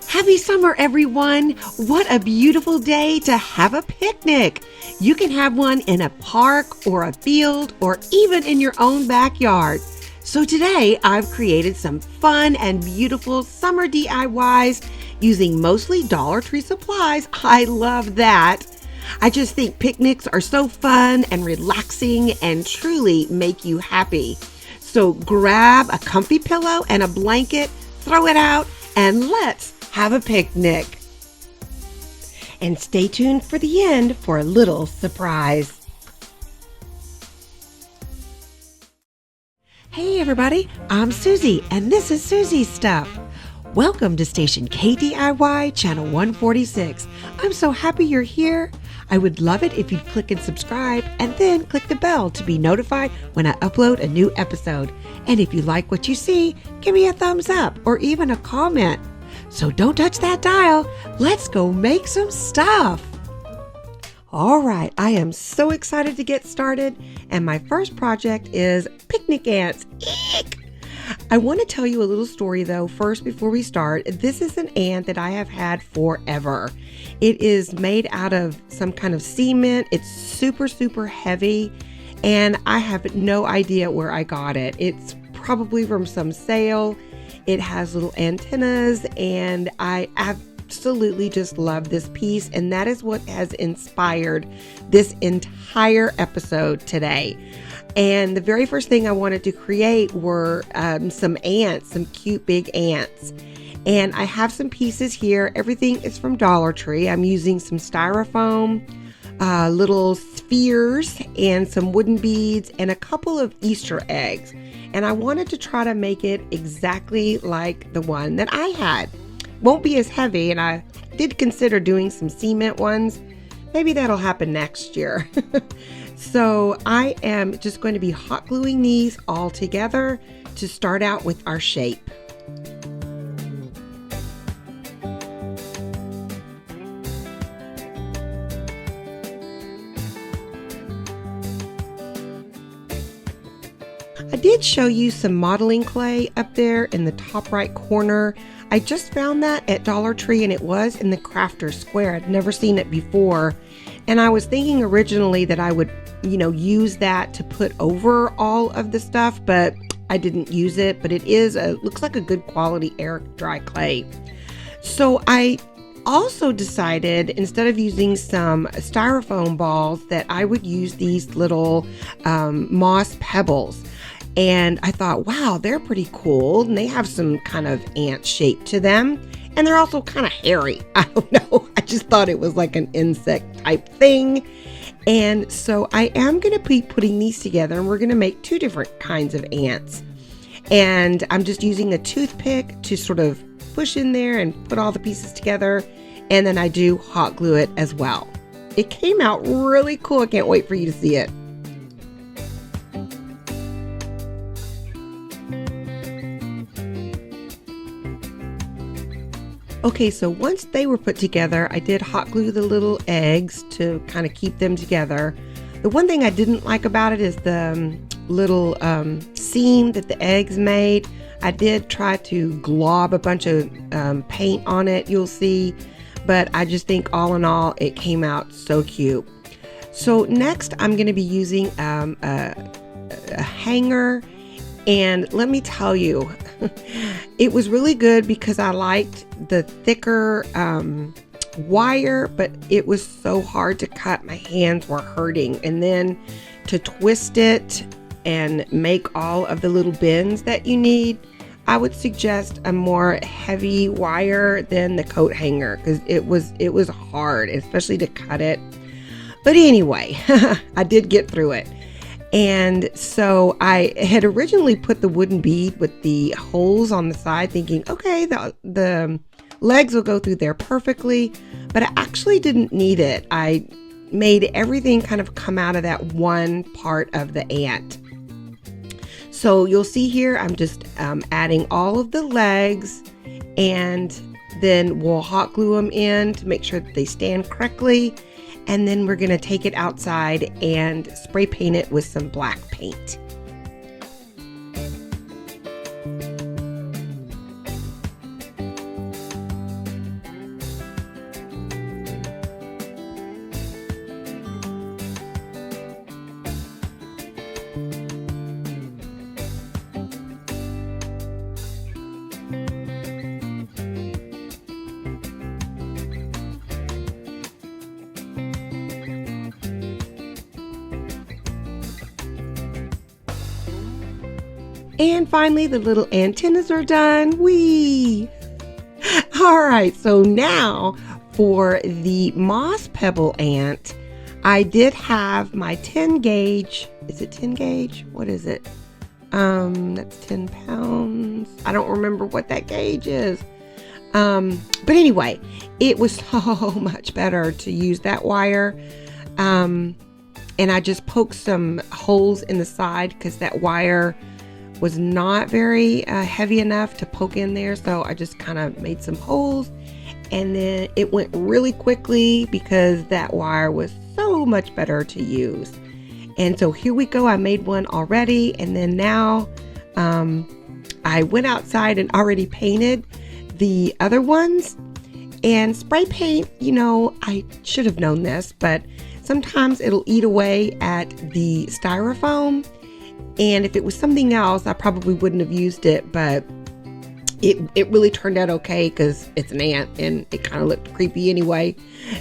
Happy summer, everyone! What a beautiful day to have a picnic. You can have one in a park or a field or even in your own backyard. So today I've created some fun and beautiful summer DIYs using mostly Dollar Tree supplies. I love that. I just think picnics are so fun and relaxing and truly make you happy. So grab a comfy pillow and a blanket, throw it out, and let's have a picnic. And stay tuned for the end for a little surprise. Hey everybody, I'm Soozie and this is Soozie's Stuff. Welcome to station KDIY Channel 146. I'm so happy you're here. I would love it if you'd click and subscribe and then click the bell to be notified when I upload a new episode. And if you like what you see, give me a thumbs up or even a comment. So don't touch that dial. Let's go make some stuff. All right, I am so excited to get started. And my first project is picnic ants. Eek! I want to tell you a little story though first before we start. This is an ant that I have had forever. It is made out of some kind of cement. It's super, super heavy. And I have no idea where I got it. It's probably from some sale. It has little antennas and I absolutely just love this piece. And that is what has inspired this entire episode today. And the very first thing I wanted to create were some ants, some cute big ants. And I have some pieces here. Everything is from Dollar Tree. I'm using some styrofoam, little spheres, and some wooden beads, and a couple of Easter eggs. And I wanted to try to make it exactly like the one that I had. Won't be as heavy, and I did consider doing some cement ones. Maybe that'll happen next year. So I am just going to be hot gluing these all together to start out with our shape. I did show you some modeling clay up there in the top right corner. I just found that at Dollar Tree and it was in the crafter square. I'd never seen it before. And I was thinking originally that I would, use that to put over all of the stuff, but I didn't use it. But it looks like a good quality air dry clay. So I also decided instead of using some styrofoam balls that I would use these little moss pebbles. And I thought, wow, they're pretty cool. And they have some kind of ant shape to them. And they're also kind of hairy. I don't know. I just thought it was like an insect type thing. And so I am going to be putting these together. And we're going to make two different kinds of ants. And I'm just using a toothpick to sort of push in there and put all the pieces together. And then I do hot glue it as well. It came out really cool. I can't wait for you to see it. Okay, so once they were put together, I did hot glue the little eggs to kind of keep them together. The one thing I didn't like about it is the little seam that the eggs made. I did try to glob a bunch of paint on it, you'll see, but I just think all in all, it came out so cute. So next, I'm going to be using a hanger. And let me tell you, it was really good because I liked the thicker wire, but it was so hard to cut. My hands were hurting. And then to twist it and make all of the little bends that you need, I would suggest a more heavy wire than the coat hanger because it was hard, especially to cut it. But anyway, I did get through it. And so I had originally put the wooden bead with the holes on the side thinking, okay, the legs will go through there perfectly, but I actually didn't need it. I made everything kind of come out of that one part of the ant. So you'll see here, I'm just adding all of the legs and then we'll hot glue them in to make sure that they stand correctly. And then we're going to take it outside and spray paint it with some black paint. And finally, the little antennas are done. Whee! All right, so now for the moss pebble ant, I did have my 10 gauge. Is it 10 gauge? What is it? That's 10 pounds. I don't remember what that gauge is. But anyway, it was so much better to use that wire. And I just poked some holes in the side because that wire was not very heavy enough to poke in there. So I just kind of made some holes, and then it went really quickly because that wire was so much better to use. And so here we go. I made one already. And then now I went outside and already painted the other ones. And spray paint, you know, I should have known this, but sometimes it'll eat away at the styrofoam. And if it was something else, I probably wouldn't have used it, but it really turned out okay because it's an ant and it kind of looked creepy anyway.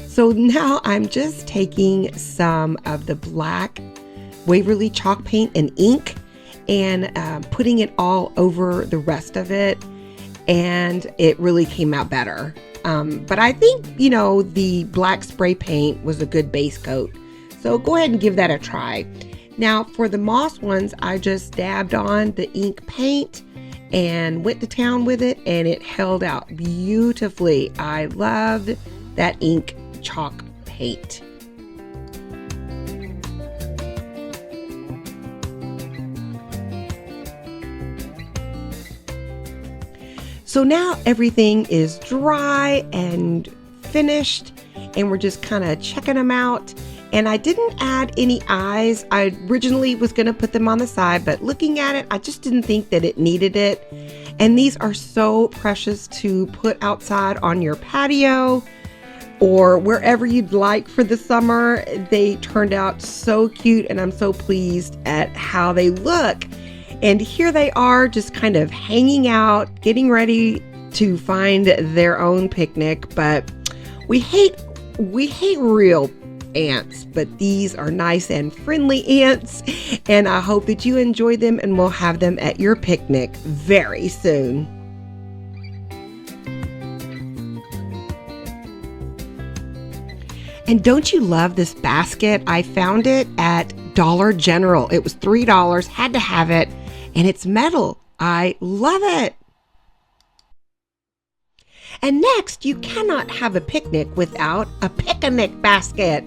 So now I'm just taking some of the black Waverly chalk paint and ink and putting it all over the rest of it. And it really came out better. But I think, you know, the black spray paint was a good base coat. So go ahead and give that a try. Now for the moss ones, I just dabbed on the ink paint and went to town with it, and it held out beautifully. I loved that ink chalk paint. So now everything is dry and finished, and we're just kind of checking them out. And I didn't add any eyes. I originally was going to put them on the side, but looking at it, I just didn't think that it needed it. And these are so precious to put outside on your patio or wherever you'd like for the summer. They turned out so cute, and I'm so pleased at how they look. And here they are, just kind of hanging out, getting ready to find their own picnic. But we hate real ants, but these are nice and friendly ants, and I hope that you enjoy them, and we'll have them at your picnic very soon. And don't you love this basket? I found it at Dollar General. It was $3, had to have it, and it's metal. I love it. And next, you cannot have a picnic without a picnic basket.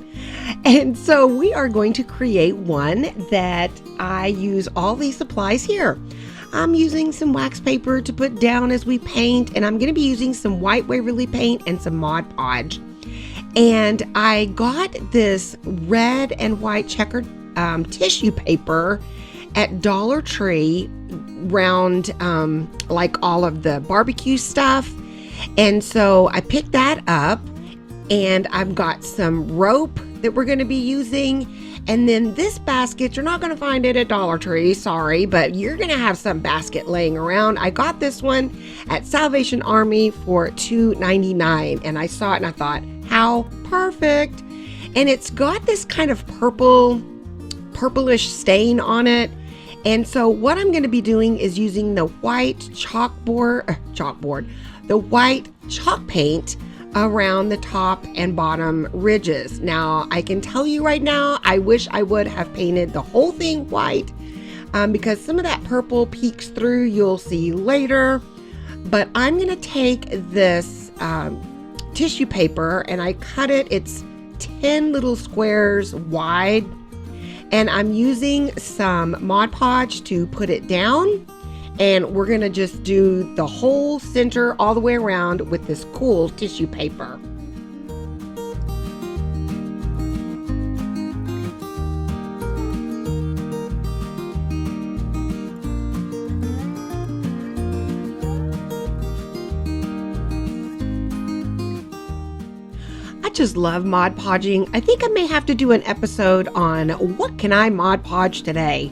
And so we are going to create one that I use all these supplies here. I'm using some wax paper to put down as we paint, and I'm going to be using some white Waverly paint and some Mod Podge. And I got this red and white checkered tissue paper at Dollar Tree, round like all of the barbecue stuff. And so I picked that up, and I've got some rope that we're going to be using. And then this basket, you're not going to find it at Dollar Tree, sorry, but you're going to have some basket laying around. I got this one at Salvation Army for $2.99, and I saw it and I thought, how perfect. And it's got this kind of purplish stain on it. And so what I'm going to be doing is using the white the white chalk paint around the top and bottom ridges. Now, I can tell you right now, I wish I would have painted the whole thing white because some of that purple peeks through, you'll see later. But I'm going to take this tissue paper, and I cut it. It's 10 little squares wide, and I'm using some Mod Podge to put it down. And we're going to just do the whole center all the way around with this cool tissue paper. I just love Mod Podging. I think I may have to do an episode on what can I Mod Podge today.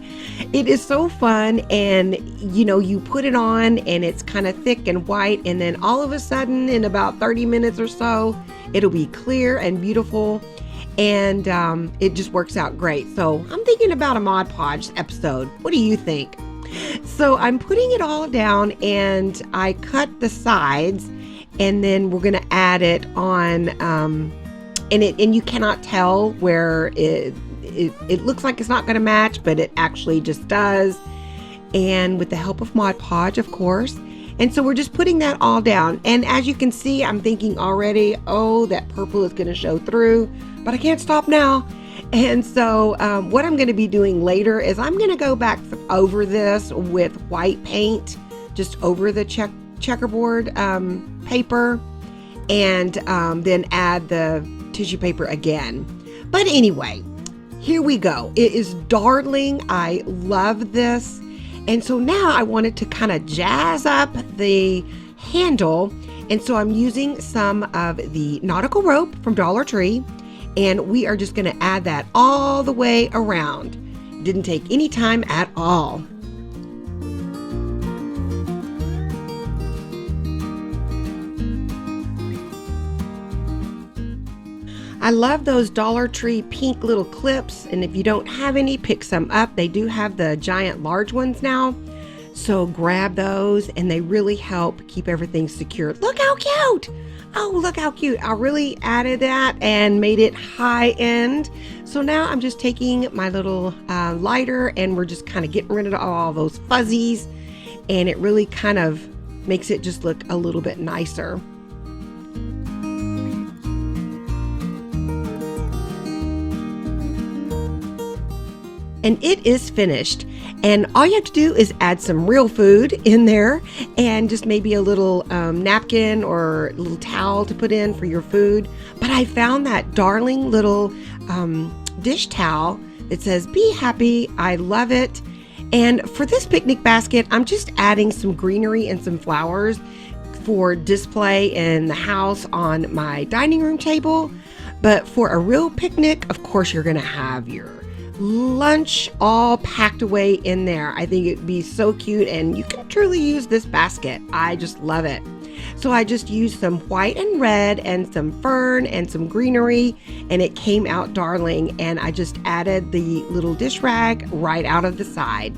It is so fun, and you know, you put it on and it's kind of thick and white, and then all of a sudden in about 30 minutes or so, it'll be clear and beautiful, and it just works out great. So I'm thinking about a Mod Podge episode. What do you think? So I'm putting it all down, and I cut the sides, and then we're going to add it on, and you cannot tell where it looks like it's not going to match, but it actually just does. And with the help of Mod Podge, of course. And so we're just putting that all down. And as you can see, I'm thinking already, oh, that purple is going to show through, but I can't stop now. And so what I'm going to be doing later is I'm going to go back over this with white paint, just over the checkerboard paper, and then add the tissue paper again. But anyway, here we go. It is darling. I love this. And so now I wanted to kind of jazz up the handle. And so I'm using some of the nautical rope from Dollar Tree. And we are just going to add that all the way around. Didn't take any time at all. I love those Dollar Tree pink little clips, and if you don't have any, pick some up. They do have the giant large ones now, so grab those, and they really help keep everything secure. Look how cute! Oh, look how cute. I really added that and made it high end. So now I'm just taking my little lighter, and we're just kind of getting rid of all those fuzzies, and it really kind of makes it just look a little bit nicer. And it is finished. And all you have to do is add some real food in there, and just maybe a little napkin or a little towel to put in for your food. But I found that darling little dish towel that says, "Be happy." I love it. And for this picnic basket, I'm just adding some greenery and some flowers for display in the house on my dining room table. But for a real picnic, of course, you're going to have your lunch all packed away in there. I think it'd be so cute, and you can truly use this basket. I just love it. So I just used some white and red and some fern and some greenery, and it came out darling. And I just added the little dish rag right out of the side.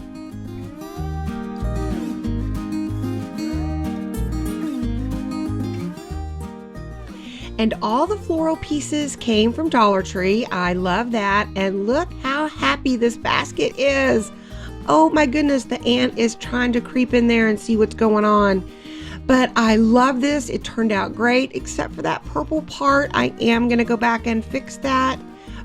And all the floral pieces came from Dollar Tree. I love that. And look how happy this basket is. Oh my goodness, the ant is trying to creep in there and see what's going on. But I love this. It turned out great, except for that purple part. I am going to go back and fix that.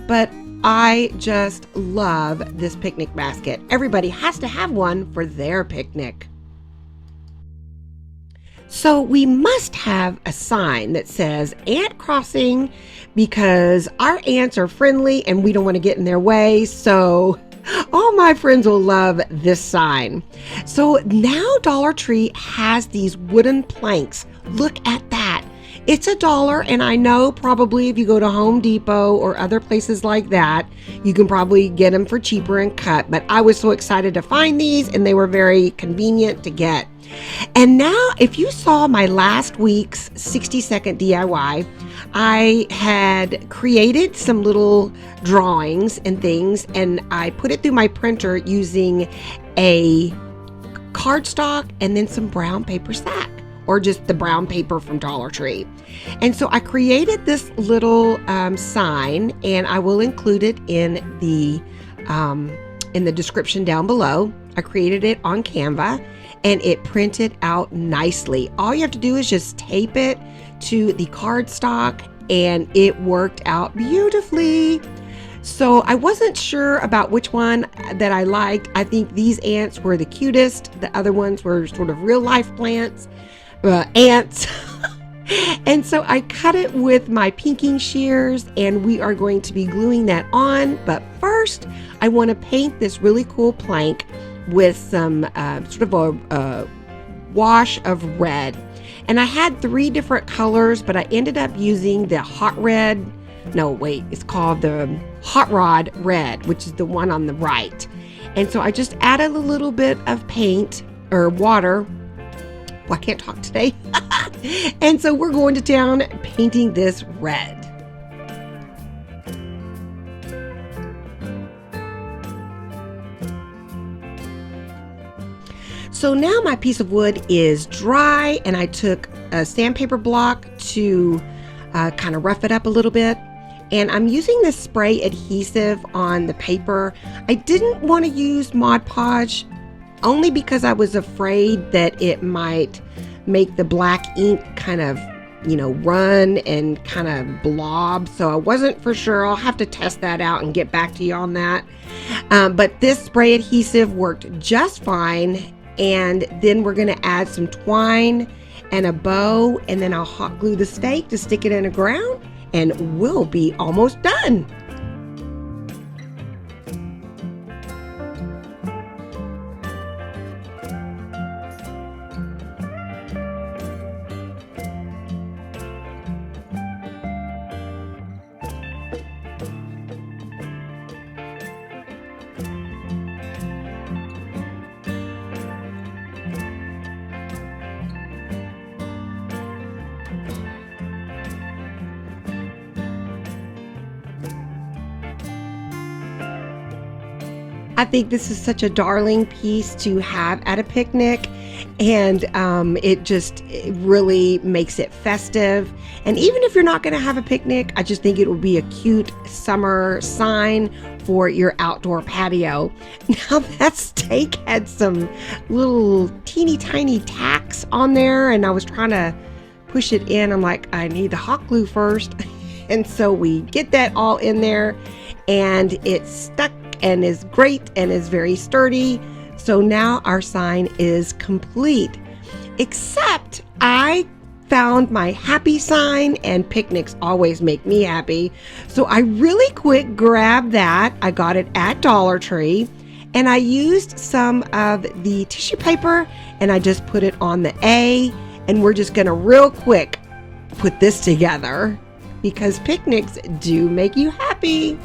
But I just love this picnic basket. Everybody has to have one for their picnic. So we must have a sign that says ant crossing, because our ants are friendly and we don't want to get in their way. So all my friends will love this sign. So now Dollar Tree has these wooden planks. Look at that. It's $1, and I know probably if you go to Home Depot or other places like that, you can probably get them for cheaper and cut. But I was so excited to find these, and they were very convenient to get. And now, if you saw my last week's 60-second DIY, I had created some little drawings and things, and I put it through my printer using a cardstock and then some brown paper sack, or just the brown paper from Dollar Tree. And so I created this little sign, and I will include it in the description down below. I created it on Canva, and it printed out nicely. All you have to do is just tape it to the cardstock, and it worked out beautifully. So I wasn't sure about which one that I liked. I think these ants were the cutest. The other ones were sort of real life ants. And so I cut it with my pinking shears, and we are going to be gluing that on. But first, I want to paint this really cool plank with some sort of a wash of red. And I had 3 different colors, but I ended up using the it's called the Hot Rod Red, which is the one on the right. And so I just added a little bit of paint or water. Well, I can't talk today. And so we're going to town painting this red. So now my piece of wood is dry, and I took a sandpaper block to kind of rough it up a little bit. And I'm using this spray adhesive on the paper. I didn't want to use Mod Podge only because I was afraid that it might make the black ink kind of, run and kind of blob. So I wasn't for sure. I'll have to test that out and get back to you on that. But this spray adhesive worked just fine. And then we're going to add some twine and a bow, and then I'll hot glue the stake to stick it in the ground, and we'll be almost done. I think this is such a darling piece to have at a picnic, and it really makes it festive. And even if you're not going to have a picnic, I just think it would be a cute summer sign for your outdoor patio. Now that stake had some little teeny tiny tacks on there, and I was trying to push it in. I'm like, I need the hot glue first. And so we get that all in there, and it's stuck and is great and is very sturdy. So now our sign is complete, except I found my happy sign, and picnics always make me happy. So I really quick grabbed that. I got it at Dollar Tree, and I used some of the tissue paper, and I just put it on the A, and we're just gonna real quick put this together because picnics do make you happy.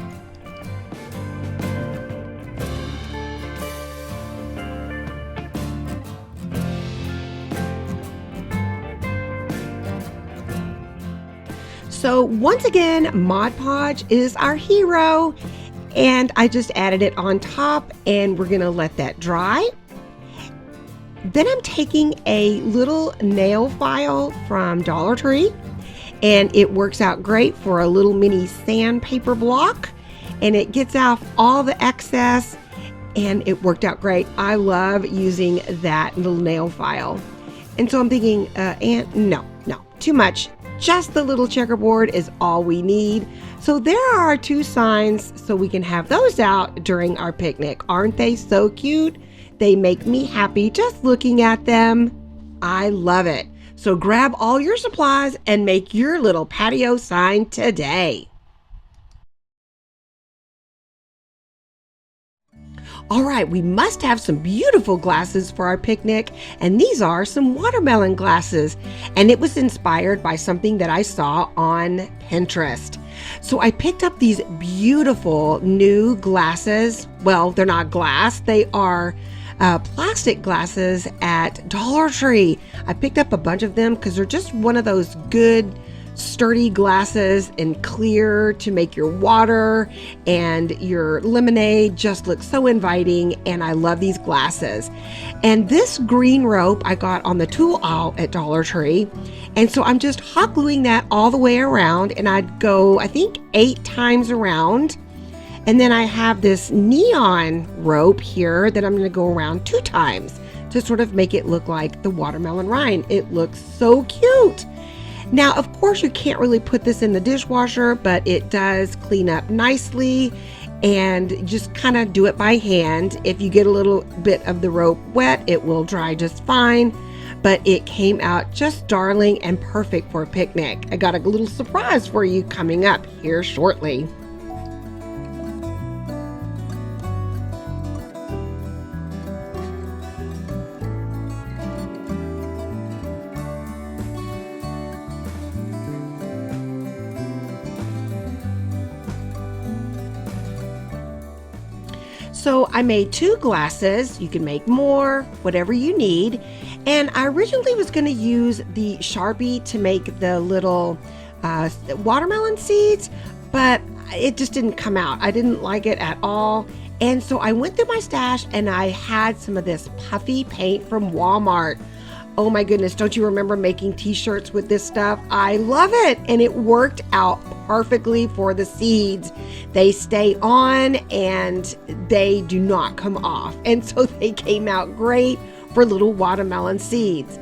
So once again, Mod Podge is our hero, and I just added it on top, and we're gonna let that dry. Then I'm taking a little nail file from Dollar Tree, and it works out great for a little mini sandpaper block, and it gets out all the excess, and it worked out great. I love using that little nail file. And so I'm thinking, no, too much. Just the little checkerboard is all we need. So there are our two signs, so we can have those out during our picnic. Aren't they so cute? They make me happy just looking at them. I love it. So grab all your supplies and make your little patio sign today. All right, we must have some beautiful glasses for our picnic, and these are some watermelon glasses, and it was inspired by something that I saw on Pinterest. So I picked up these beautiful new glasses. Well, they're not glass, they are plastic glasses at Dollar Tree. I picked up a bunch of them because they're just one of those good sturdy glasses and clear to make your water and your lemonade just look so inviting, and I love these glasses. And this green rope I got on the tool aisle at Dollar Tree, and so I'm just hot gluing that all the way around, and I'd go I think 8 times around. And then I have this neon rope here that I'm going to go around 2 times to sort of make it look like the watermelon rind. It looks so cute. Now, of course, you can't really put this in the dishwasher, but it does clean up nicely, and just kind of do it by hand. If you get a little bit of the rope wet, it will dry just fine, but it came out just darling and perfect for a picnic. I got a little surprise for you coming up here shortly. So I made 2 glasses. You can make more, whatever you need. And I originally was going to use the Sharpie to make the little watermelon seeds, but it just didn't come out. I didn't like it at all. And so I went through my stash and I had some of this puffy paint from Walmart. Oh my goodness, don't you remember making t-shirts with this stuff? I love it. And it worked out perfectly for the seeds. They stay on and they do not come off. And so they came out great for little watermelon seeds.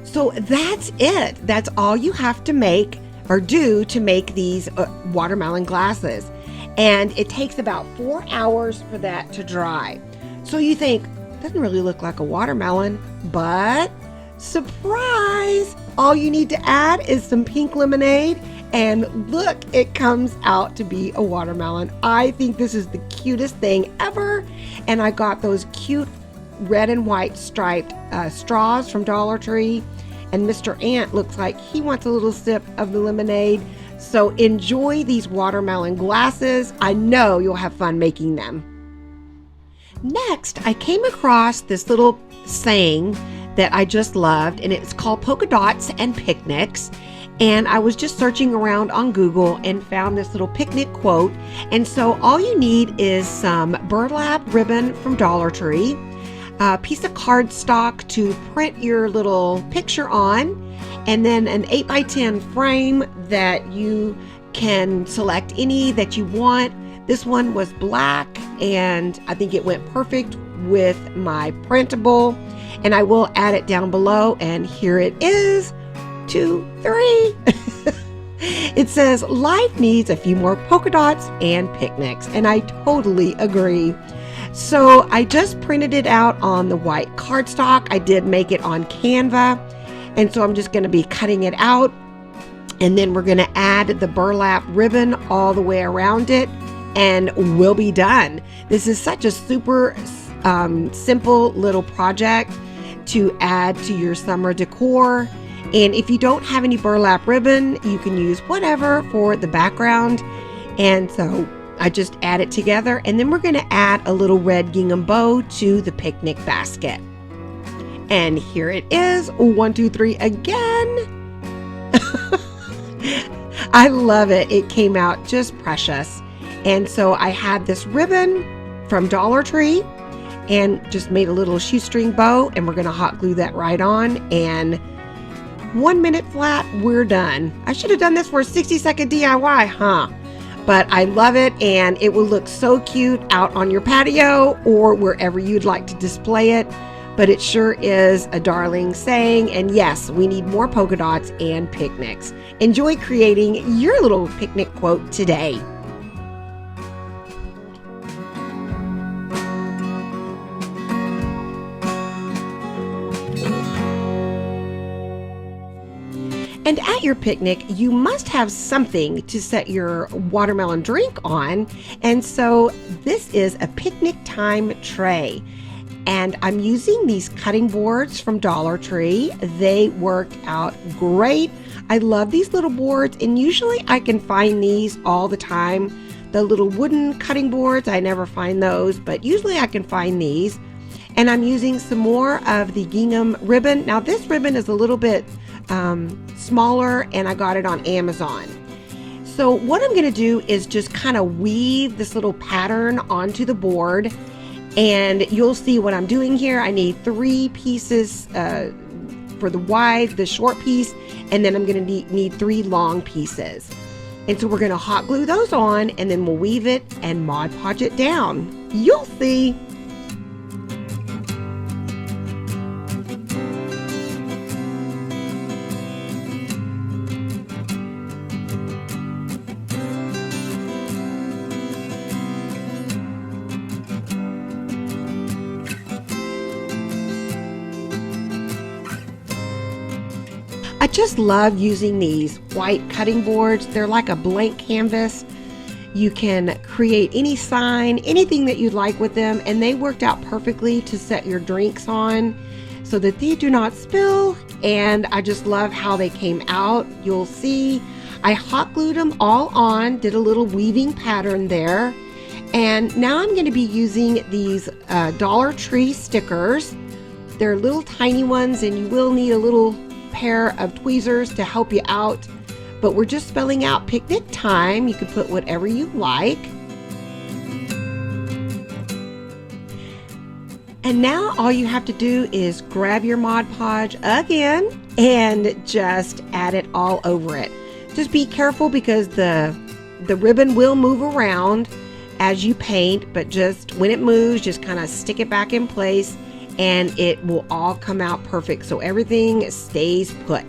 So that's it. That's all you have to make or do to make these watermelon glasses. And it takes about 4 hours for that to dry. So you think, doesn't really look like a watermelon, but surprise! All you need to add is some pink lemonade, and look, it comes out to be a watermelon. I think this is the cutest thing ever. And I got those cute red and white striped straws from Dollar Tree. And Mr. Ant looks like he wants a little sip of the lemonade. So enjoy these watermelon glasses. I know you'll have fun making them. Next, I came across this little saying that I just loved, and it's called Polka Dots and Picnics. And I was just searching around on Google and found this little picnic quote. And so all you need is some burlap ribbon from Dollar Tree, a piece of cardstock to print your little picture on, and then an 8x10 frame that you can select any that you want. This one was black, and I think it went perfect with my printable, and I will add it down below. And here it is, 2, 3. It says, life needs a few more polka dots and picnics, and I totally agree. So I just printed it out on the white cardstock. I did make it on Canva, and so I'm just going to be cutting it out, and then we're going to add the burlap ribbon all the way around it, and we'll be done. This is such a super simple little project to add to your summer decor. And if you don't have any burlap ribbon, you can use whatever for the background. And so I just add it together, and then we're going to add a little red gingham bow to the picnic basket. And here it is, 1, 2, 3 again. I love it. It came out just precious. And so I had this ribbon from Dollar Tree and just made a little shoestring bow, and we're going to hot glue that right on. And 1 minute flat, we're done. I should have done this for a 60-second DIY, huh? But I love it, and it will look so cute out on your patio or wherever you'd like to display it. But it sure is a darling saying. And yes, we need more polka dots and picnics. Enjoy creating your little picnic quote today. And at your picnic, you must have something to set your watermelon drink on. And so this is a picnic time tray. And I'm using these cutting boards from Dollar Tree. They work out great. I love these little boards, and usually I can find these all the time. The little wooden cutting boards, I never find those, but usually I can find these. And I'm using some more of the gingham ribbon. Now this ribbon is a little bit smaller, and I got it on Amazon. So what I'm going to do is just kind of weave this little pattern onto the board, and you'll see what I'm doing here. I need 3 pieces for the short piece, and then I'm going to need 3 long pieces. And so we're going to hot glue those on, and then we'll weave it and Mod Podge it down. You'll see. I just love using these white cutting boards. They're like a blank canvas. You can create any sign, anything that you'd like with them, and they worked out perfectly to set your drinks on so that they do not spill. And I just love how they came out. You'll see I hot glued them all on, did a little weaving pattern there. And now I'm going to be using these Dollar Tree stickers. They're little tiny ones, and you will need a little pair of tweezers to help you out, but we're just spelling out picnic time. You can put whatever you like. And now all you have to do is grab your Mod Podge again and just add it all over it. Just be careful because the ribbon will move around as you paint, but just when it moves, just kind of stick it back in place and it will all come out perfect. So everything stays put.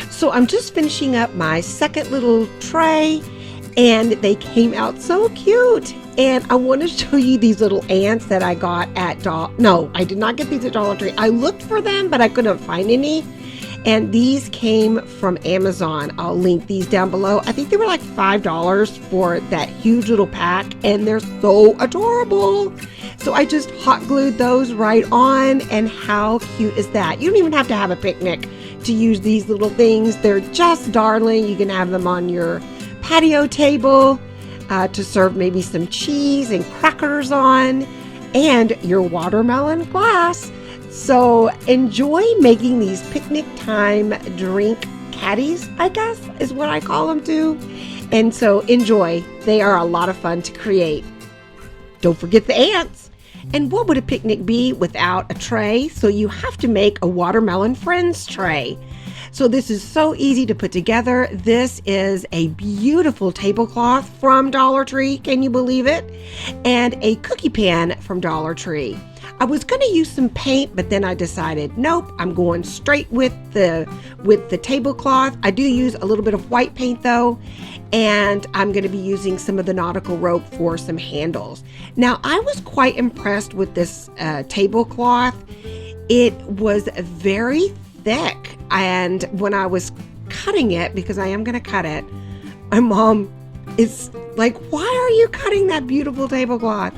So I'm just finishing up my second little tray and they came out so cute. And I want to show you these little ants that I got at No, I did not get these at Dollar Tree. I looked for them, but I couldn't find any. And these came from Amazon. I'll link these down below. I think they were like $5 for that huge little pack, and they're so adorable. So I just hot glued those right on, and how cute is that? You don't even have to have a picnic to use these little things. They're just darling. You can have them on your patio table to serve maybe some cheese and crackers on, and your watermelon glass. So enjoy making these picnic time drink caddies, I guess is what I call them too. And so enjoy. They are a lot of fun to create. Don't forget the ants. And what would a picnic be without a tray? So you have to make a watermelon friends tray. So this is so easy to put together. This is a beautiful tablecloth from Dollar Tree. Can you believe it? And a cookie pan from Dollar Tree. I was going to use some paint, but then I decided, nope, I'm going straight with the tablecloth. I do use a little bit of white paint though, and I'm going to be using some of the nautical rope for some handles. Now, I was quite impressed with this tablecloth. It was very thick, and when I was cutting it, because I am going to cut it, my mom is like, why are you cutting that beautiful tablecloth?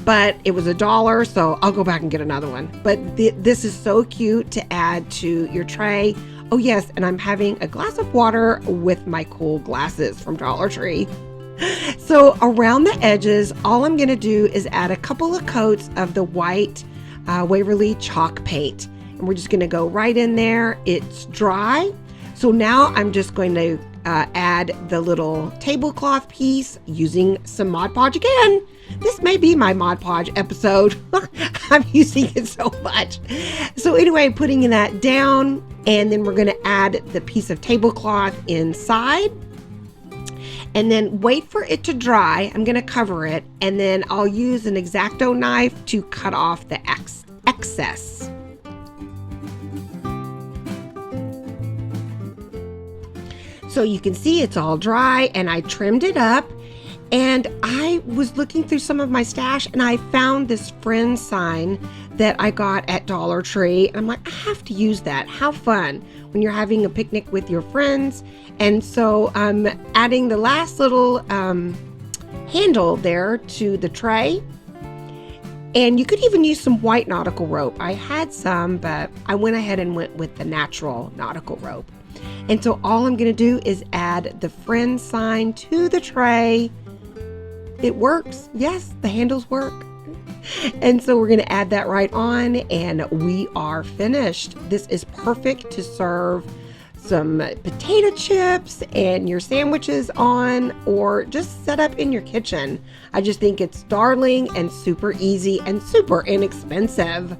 But it was $1, so I'll go back and get another one. But this is so cute to add to your tray. Oh yes, and I'm having a glass of water with my cool glasses from Dollar Tree. So around the edges, all I'm gonna do is add a couple of coats of the white Waverly chalk paint. And we're just gonna go right in there. It's dry. So now I'm just going to add the little tablecloth piece using some Mod Podge again. This may be my Mod Podge episode. I'm using it so much. So anyway, putting that down, and then we're going to add the piece of tablecloth inside, and then wait for it to dry. I'm going to cover it, and then I'll use an X-Acto knife to cut off the excess. So you can see it's all dry, and I trimmed it up. And I was looking through some of my stash, and I found this friend sign that I got at Dollar Tree. And I'm like, I have to use that. How fun when you're having a picnic with your friends. And so I'm adding the last little handle there to the tray. And you could even use some white nautical rope. I had some, but I went ahead and went with the natural nautical rope. And so all I'm going to do is add the friend sign to the tray. It works. Yes, the handles work. And so we're going to add that right on, and we are finished. This is perfect to serve some potato chips and your sandwiches on, or just set up in your kitchen. I just think it's darling and super easy and super inexpensive.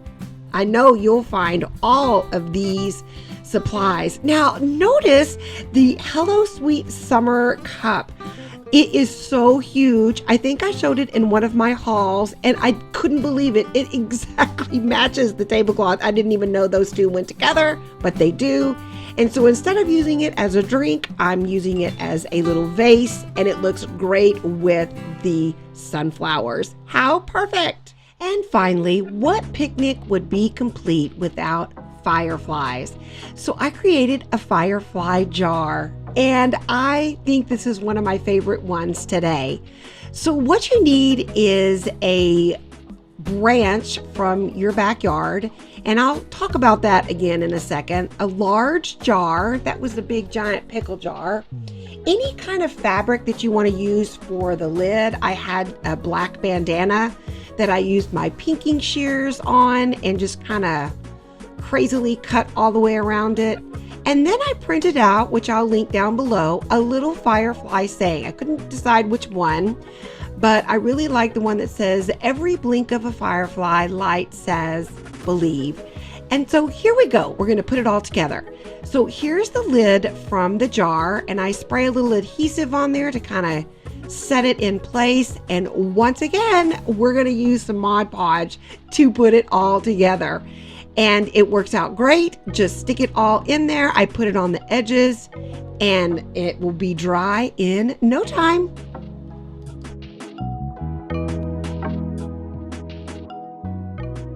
I know you'll find all of these supplies. Now, notice the Hello Sweet Summer Cup. It is so huge. I think I showed it in one of my hauls, and I couldn't believe it. It exactly matches the tablecloth. I didn't even know those two went together, but they do. And so instead of using it as a drink, I'm using it as a little vase, and it looks great with the sunflowers. How perfect! And finally, what picnic would be complete without fireflies? So I created a firefly jar, and I think this is one of my favorite ones today. So what you need is a branch from your backyard, and I'll talk about that again in a second. A large jar, that was the big giant pickle jar. Any kind of fabric that you want to use for the lid. I had a black bandana that I used my pinking shears on and just kind of crazily cut all the way around it. And then I printed out, which I'll link down below, a little firefly saying. I couldn't decide which one, but I really like the one that says, "Every blink of a firefly light says believe." And so here we go. We're going to put it all together. So here's the lid from the jar, and I spray a little adhesive on there to kind of set it in place. And once again, we're going to use some Mod Podge to put it all together. And it works out great. Just stick it all in there. I put it on the edges and it will be dry in no time.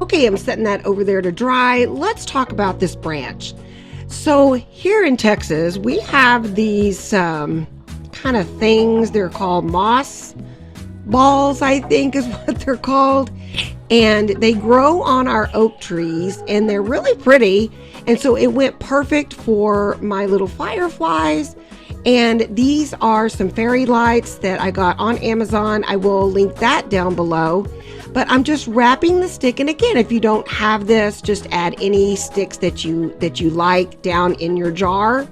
Okay, I'm setting that over there to dry. Let's talk about this branch. So here in Texas, we have these kind of things. They're called moss balls, I think is what they're called. And they grow on our oak trees and they're really pretty. And so it went perfect for my little fireflies. And these are some fairy lights that I got on Amazon. I will link that down below. But I'm just wrapping the stick. And again, if you don't have this, just add any sticks that you like down in your jar.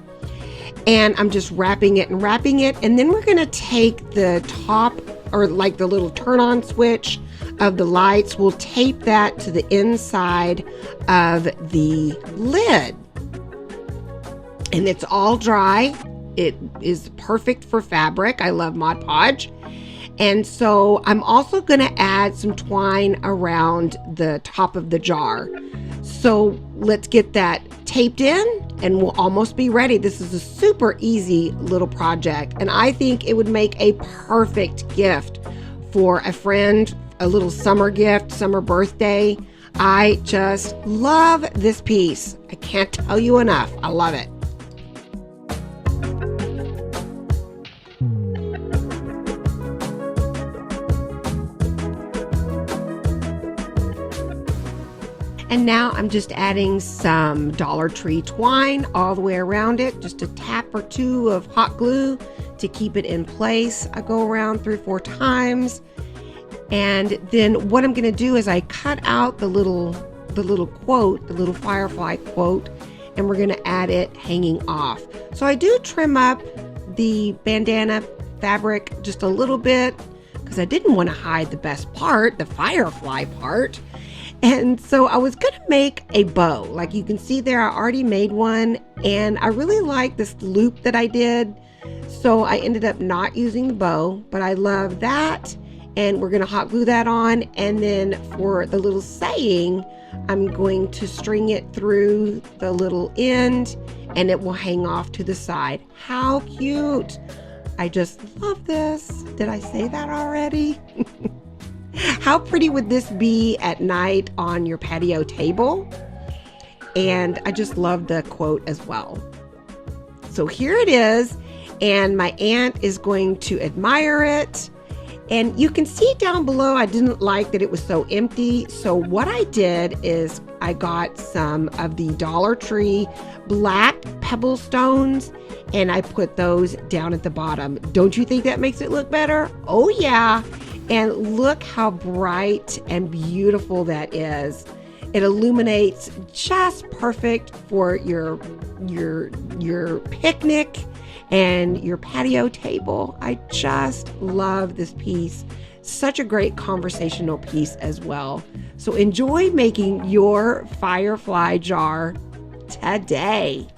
And I'm just wrapping it. And then we're going to take the top, or like the little turn on switch of the lights. We'll tape that to the inside of the lid. And it's all dry. It is perfect for fabric. I love Mod Podge. And so I'm also going to add some twine around the top of the jar. So let's get that taped in and we'll almost be ready. This is a super easy little project. And I think it would make a perfect gift for a friend, a little summer gift, summer birthday. I just love this piece. I can't tell you enough. I love it. And now I'm just adding some Dollar Tree twine all the way around it, just a tap or two of hot glue to keep it in place. I go around 3 or 4 times. And then what I'm going to do is I cut out the little quote, the little firefly quote, and we're going to add it hanging off. So I do trim up the bandana fabric just a little bit because I didn't want to hide the best part, the firefly part. And so I was going to make a bow. Like you can see there, I already made one and I really like this loop that I did. So I ended up not using the bow, but I love that. And we're going to hot glue that on. And then for the little saying, I'm going to string it through the little end and it will hang off to the side. How cute. I just love this. Did I say that already? How pretty would this be at night on your patio table? And I just love the quote as well. So here it is, and my aunt is going to admire it. And you can see down below, I didn't like that it was so empty. So what I did is I got some of the Dollar Tree black pebble stones and I put those down at the bottom. Don't you think that makes it look better? Oh yeah. And look how bright and beautiful that is. It illuminates just perfect for your picnic and your patio table. I just love this piece. Such a great conversational piece as well. So enjoy making your firefly jar today.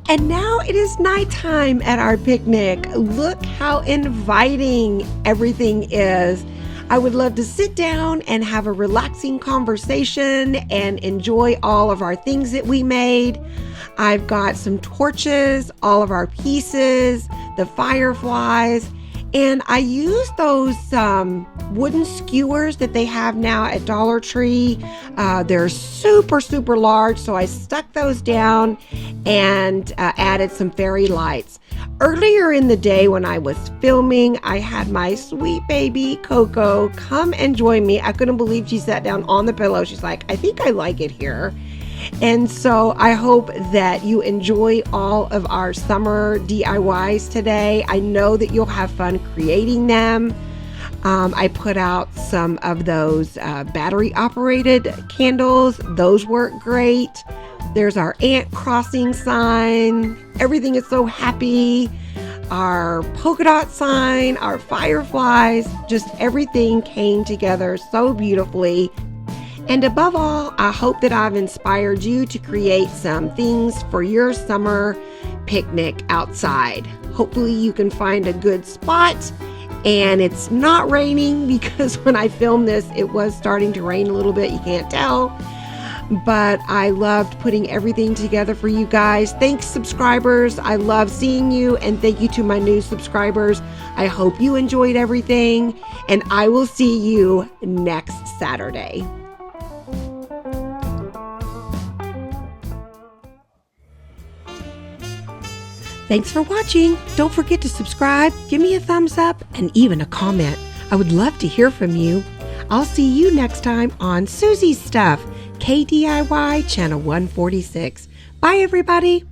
And now it is nighttime at our picnic. Look how inviting everything is. I would love to sit down and have a relaxing conversation and enjoy all of our things that we made. I've got some torches, all of our pieces, the fireflies, and I used those wooden skewers that they have now at Dollar Tree. They're super, super large, so I stuck those down and added some fairy lights. Earlier in the day when I was filming, I had my sweet baby Coco come and join me. I couldn't believe she sat down on the pillow. She's like, I think I like it here. And so I hope that you enjoy all of our summer DIYs today. I know that you'll have fun creating them. I put out some of those battery operated candles. Those work great. There's our ant crossing sign. Everything is so happy. Our polka dot sign, our fireflies, just everything came together so beautifully. And above all, I hope that I've inspired you to create some things for your summer picnic outside. Hopefully you can find a good spot and it's not raining, because when I filmed this, it was starting to rain a little bit. You can't tell. But I loved putting everything together for you guys. Thanks, subscribers. I love seeing you, and thank you to my new subscribers. I hope you enjoyed everything, and I will see you next Saturday. Thanks for watching. Don't forget to subscribe, give me a thumbs up, and even a comment. I would love to hear from you. I'll see you next time on Soozie's Stuff, KDIY Channel 146. Bye, everybody.